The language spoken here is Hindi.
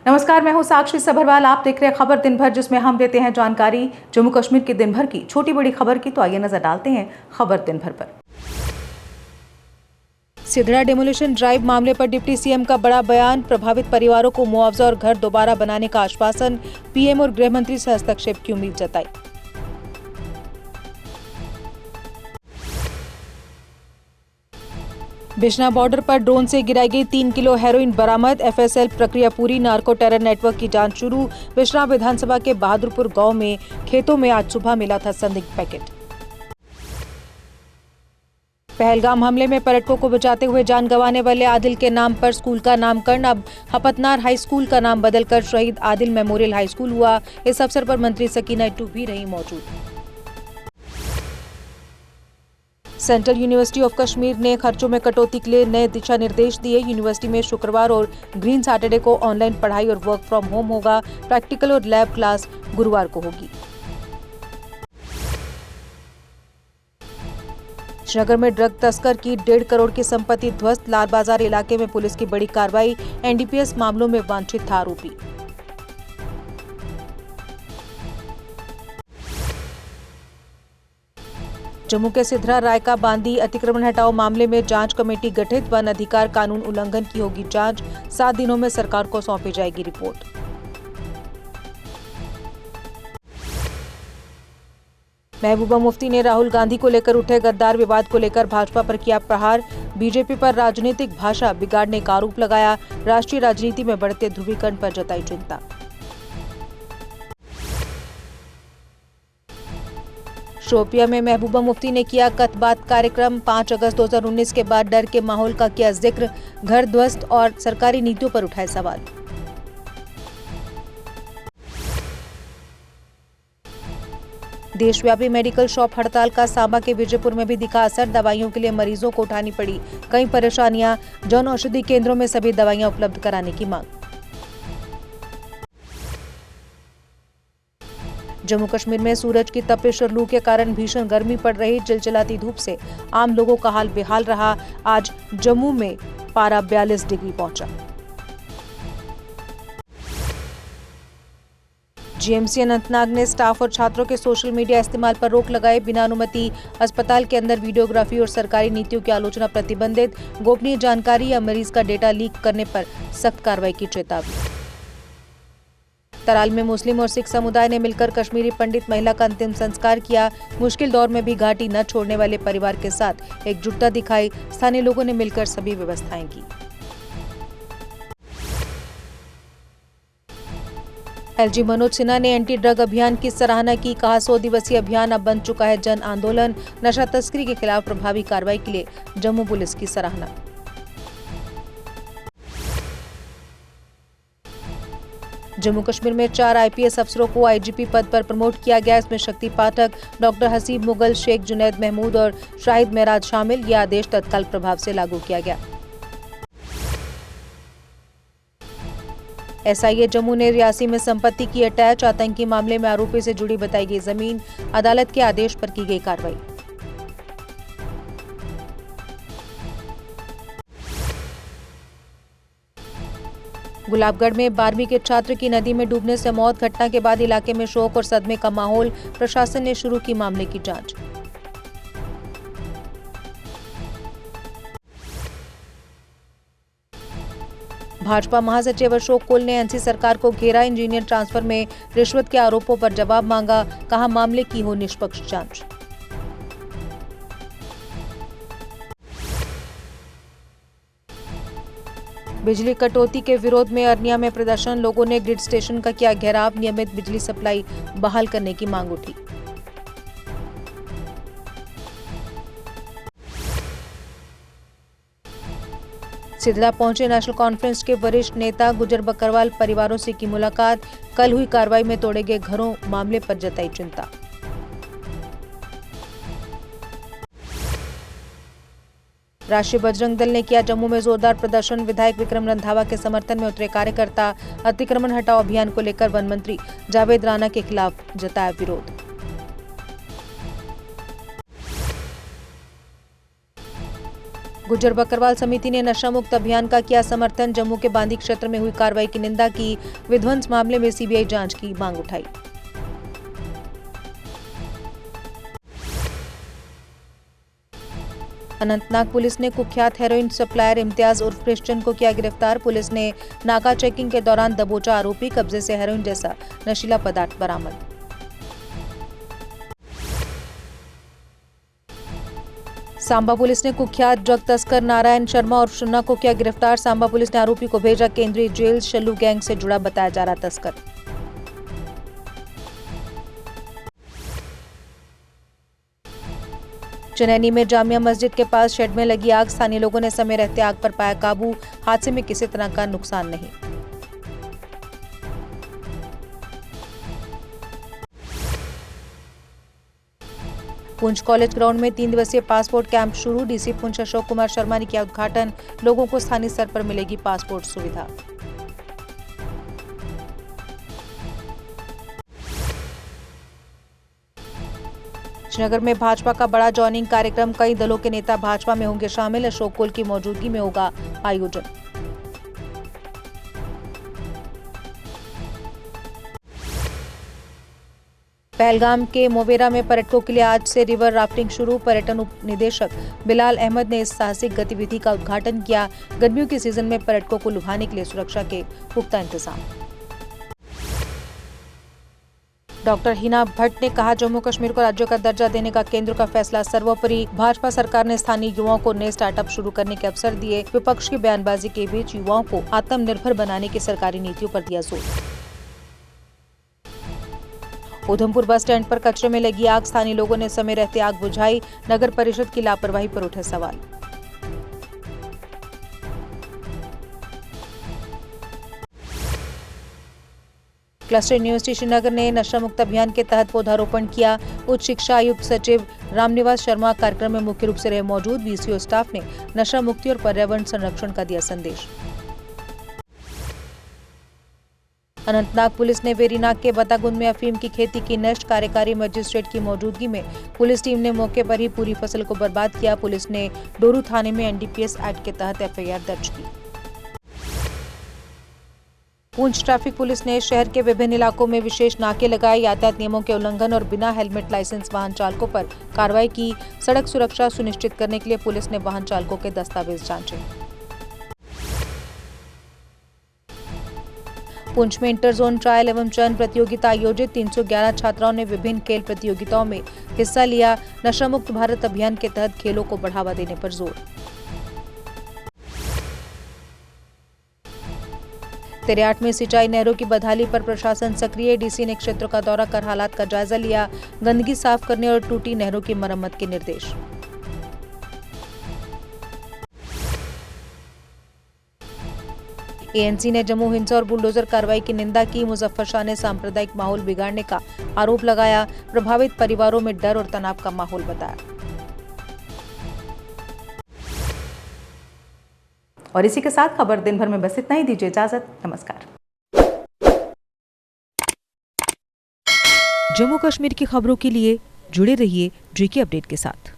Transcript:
नमस्कार, मैं हूं साक्षी सभरवाल। आप देख रहे हैं खबर दिन भर, जिसमें हम देते हैं जानकारी जम्मू कश्मीर की दिन भर की छोटी बड़ी खबर की। तो आइए नजर डालते हैं खबर दिन भर पर। सिधड़ा डेमोलिशन ड्राइव मामले पर डिप्टी सीएम का बड़ा बयान। प्रभावित परिवारों को मुआवजा और घर दोबारा बनाने का आश्वासन। पीएम और गृह मंत्री से हस्तक्षेप की उम्मीद जताई। बिजना बॉर्डर पर ड्रोन से गिराई गई 3 किलो हेरोइन बरामद। एफएसएल प्रक्रिया पूरी। नार्को टेरर नेटवर्क की जांच शुरू। बिजना विधानसभा के बहादुरपुर गांव में खेतों में आज सुबह मिला था संदिग्ध पैकेट। पहलगाम हमले में पर्यटकों को बचाते हुए जान गंवाने वाले आदिल के नाम पर स्कूल का नामकरण। अब हपतनार हाई स्कूल का नाम बदलकर शहीद आदिल मेमोरियल हाई स्कूल हुआ। इस अवसर पर मंत्री सकीना इट्टू भी रही मौजूद। सेंट्रल यूनिवर्सिटी ऑफ कश्मीर ने खर्चों में कटौती के लिए नए दिशा निर्देश दिए। यूनिवर्सिटी में शुक्रवार और ग्रीन सैटरडे को ऑनलाइन पढ़ाई और वर्क फ्रॉम होम होगा। प्रैक्टिकल और लैब क्लास गुरुवार को होगी। श्रीनगर में ड्रग तस्कर की 1.5 करोड़ की संपत्ति ध्वस्त। लाल बाजार इलाके में पुलिस की बड़ी कार्रवाई। एनडीपीएस मामलों में वांछित था आरोपी। जम्मू के सिधरा रायका बांदी अतिक्रमण हटाओ मामले में जांच कमेटी गठित। वन अधिकार कानून उल्लंघन की होगी जांच। 7 दिनों में सरकार को सौंपी जाएगी रिपोर्ट। महबूबा मुफ्ती ने राहुल गांधी को लेकर उठे गद्दार विवाद को लेकर भाजपा पर किया प्रहार। बीजेपी पर राजनीतिक भाषा बिगाड़ने का आरोप लगाया। राष्ट्रीय राजनीति में बढ़ते ध्रुवीकरण पर जताई चिंता। शोपिया में महबूबा मुफ्ती ने किया कथ बात कार्यक्रम। 5 अगस्त 2019 के बाद डर के माहौल का किया जिक्र। घर ध्वस्त और सरकारी नीतियों पर उठाए सवाल। देशव्यापी मेडिकल शॉप हड़ताल का सांबा के विजयपुर में भी दिखा असर। दवाइयों के लिए मरीजों को उठानी पड़ी कई परेशानियां। जन औषधि केंद्रों में सभी दवाइयां उपलब्ध कराने की मांग। जम्मू कश्मीर में सूरज की तपिश और लू के कारण भीषण गर्मी पड़ रही। चिलचिलाती धूप से आम लोगों का हाल बेहाल रहा। आज जम्मू में पारा 42 डिग्री पहुंचा। जीएमसी अनंतनाग ने स्टाफ और छात्रों के सोशल मीडिया इस्तेमाल पर रोक लगाए। बिना अनुमति अस्पताल के अंदर वीडियोग्राफी और सरकारी नीतियों की आलोचना प्रतिबंधित। गोपनीय जानकारी या मरीज का डेटा लीक करने पर सख्त कार्रवाई की चेतावनी। तराल में मुस्लिम और सिख समुदाय ने मिलकर कश्मीरी पंडित महिला का अंतिम संस्कार किया। मुश्किल दौर में भी घाटी न छोड़ने वाले परिवार के साथ एकजुटता दिखाई। स्थानीय लोगों ने मिलकर सभी व्यवस्थाएं की। एलजी मनोज सिन्हा ने एंटी ड्रग अभियान की सराहना की। कहा 100 दिवसीय अभियान अब बन चुका है जन आंदोलन। नशा तस्करी के खिलाफ प्रभावी कार्रवाई के लिए जम्मू पुलिस की सराहना। जम्मू कश्मीर में 4 आईपीएस अफसरों को आईजीपी पद पर प्रमोट किया गया। इसमें शक्ति पाठक, डॉक्टर हसीब मुगल, शेख जुनैद महमूद और शाहिद मेराज शामिल। यह आदेश तत्काल प्रभाव से लागू किया गया। एसआईए जम्मू ने रियासी में संपत्ति की अटैच। आतंकी मामले में आरोपी से जुड़ी बताई गई जमीन। अदालत के आदेश पर की गई कार्रवाई। गुलाबगढ़ में 12वीं के छात्र की नदी में डूबने से मौत। घटना के बाद इलाके में शोक और सदमे का माहौल। प्रशासन ने शुरू की मामले की जांच। भाजपा महासचिव अशोक कुल ने एनसी सरकार को घेरा। इंजीनियर ट्रांसफर में रिश्वत के आरोपों पर जवाब मांगा। कहा मामले की हो निष्पक्ष जांच। बिजली कटौती के विरोध में अरनिया में प्रदर्शन। लोगों ने ग्रिड स्टेशन का किया घेराव। नियमित बिजली सप्लाई बहाल करने की मांग उठी। सिधड़ा पहुंचे नेशनल कॉन्फ्रेंस के वरिष्ठ नेता। गुजर बकरवाल परिवारों से की मुलाकात। कल हुई कार्रवाई में तोड़े गए घरों मामले पर जताई चिंता। राष्ट्रीय बजरंग दल ने किया जम्मू में जोरदार प्रदर्शन। विधायक विक्रम रंधावा के समर्थन में उतरे कार्यकर्ता। अतिक्रमण हटाओ अभियान को लेकर वन मंत्री जावेद राणा के खिलाफ जताया विरोध। गुज्जर बकरवाल समिति ने नशा मुक्त अभियान का किया समर्थन। जम्मू के बांदी क्षेत्र में हुई कार्रवाई की निंदा की। विध्वंस मामले में सीबीआई जांच की मांग उठाई। अनंतनाग पुलिस ने कुख्यात हेरोइन सप्लायर इम्तियाज उर्फ क्रिश्चियन को किया गिरफ्तार। पुलिस ने नाका चेकिंग के दौरान दबोचा आरोपी। कब्जे से हेरोइन जैसा नशीला पदार्थ बरामद। सांबा पुलिस ने कुख्यात ड्रग तस्कर नारायण शर्मा और शुन्ना को किया गिरफ्तार। सांबा पुलिस ने आरोपी को भेजा केंद्रीय जेल। शल्लू गैंग से जुड़ा बताया जा रहा तस्कर। चनैनी में जामिया मस्जिद के पास शेड में लगी आग। स्थानीय लोगों ने समय रहते आग पर पाया काबू। हादसे में किसी तरह का नुकसान नहीं। पुंछ कॉलेज ग्राउंड में 3 दिवसीय पासपोर्ट कैंप शुरू। डीसी पुंछ अशोक कुमार शर्मा ने किया उद्घाटन। लोगों को स्थानीय स्तर पर मिलेगी पासपोर्ट सुविधा। श्रीनगर में भाजपा का बड़ा ज्वाइनिंग कार्यक्रम। कई दलों के नेता भाजपा में होंगे शामिल। अशोक कुल की मौजूदगी में होगा आयोजन। पहलगाम के मोवेरा में पर्यटकों के लिए आज से रिवर राफ्टिंग शुरू। पर्यटन उप निदेशक बिलाल अहमद ने इस साहसिक गतिविधि का उद्घाटन किया। गर्मियों के सीजन में पर्यटकों को लुभाने के लिए सुरक्षा के पुख्ता इंतजाम। डॉक्टर हिना भट्ट ने कहा, जम्मू कश्मीर को राज्य का दर्जा देने का केंद्र का फैसला सर्वोपरि। भाजपा सरकार ने स्थानीय युवाओं को नए स्टार्टअप शुरू करने के अवसर दिए। विपक्ष की बयानबाजी के बीच युवाओं को आत्मनिर्भर बनाने की सरकारी नीतियों पर दिया जोर। उधमपुर बस स्टैंड पर कचरे में लगी आग। स्थानीय लोगों ने समय रहते आग बुझाई। नगर परिषद की लापरवाही पर उठे सवाल। क्लस्टर यूनिवर्सिटी श्रीनगर ने नशा मुक्त अभियान के तहत पौधारोपण किया। उच्च शिक्षा आयुक्त सचिव रामनिवास शर्मा कार्यक्रम में मुख्य रूप से रहे मौजूद। बीसीओ स्टाफ ने नशा मुक्ति और पर्यावरण संरक्षण का दिया संदेश। अनंतनाग पुलिस ने वेरीनाग के बतागुंद में अफीम की खेती की नष्ट। कार्यकारी मजिस्ट्रेट की मौजूदगी में पुलिस टीम ने मौके पर ही पूरी फसल को बर्बाद किया। पुलिस ने डोरू थाने में एनडीपीएस एक्ट के तहत एफआईआर दर्ज की। पुंछ ट्रैफिक पुलिस ने शहर के विभिन्न इलाकों में विशेष नाके लगाए। यातायात नियमों के उल्लंघन और बिना हेलमेट लाइसेंस वाहन चालकों पर कार्रवाई की। सड़क सुरक्षा सुनिश्चित करने के लिए पुलिस ने वाहन चालकों के दस्तावेज जांचे। पुंछ में इंटर जोन ट्रायल एवं चयन प्रतियोगिता आयोजित। 311 छात्राओं ने विभिन्न खेल प्रतियोगिताओं में हिस्सा लिया। नशा मुक्त भारत अभियान के तहत खेलों को बढ़ावा देने पर जोर। तेरियाट में सिंचाई नहरों की बदहाली पर प्रशासन सक्रिय। डीसी ने क्षेत्र का दौरा कर हालात का जायजा लिया। गंदगी साफ करने और टूटी नहरों की मरम्मत के निर्देश। एएनसी ने जम्मू हिंसा और बुलडोजर कार्रवाई की निंदा की। मुजफ्फर शाह ने सांप्रदायिक माहौल बिगाड़ने का आरोप लगाया। प्रभावित परिवारों में डर और तनाव का माहौल बताया। और इसी के साथ खबर दिन भर में बस इतना ही। दीजिए इजाजत। नमस्कार। जम्मू कश्मीर की खबरों के लिए जुड़े रहिए जेके अपडेट के साथ।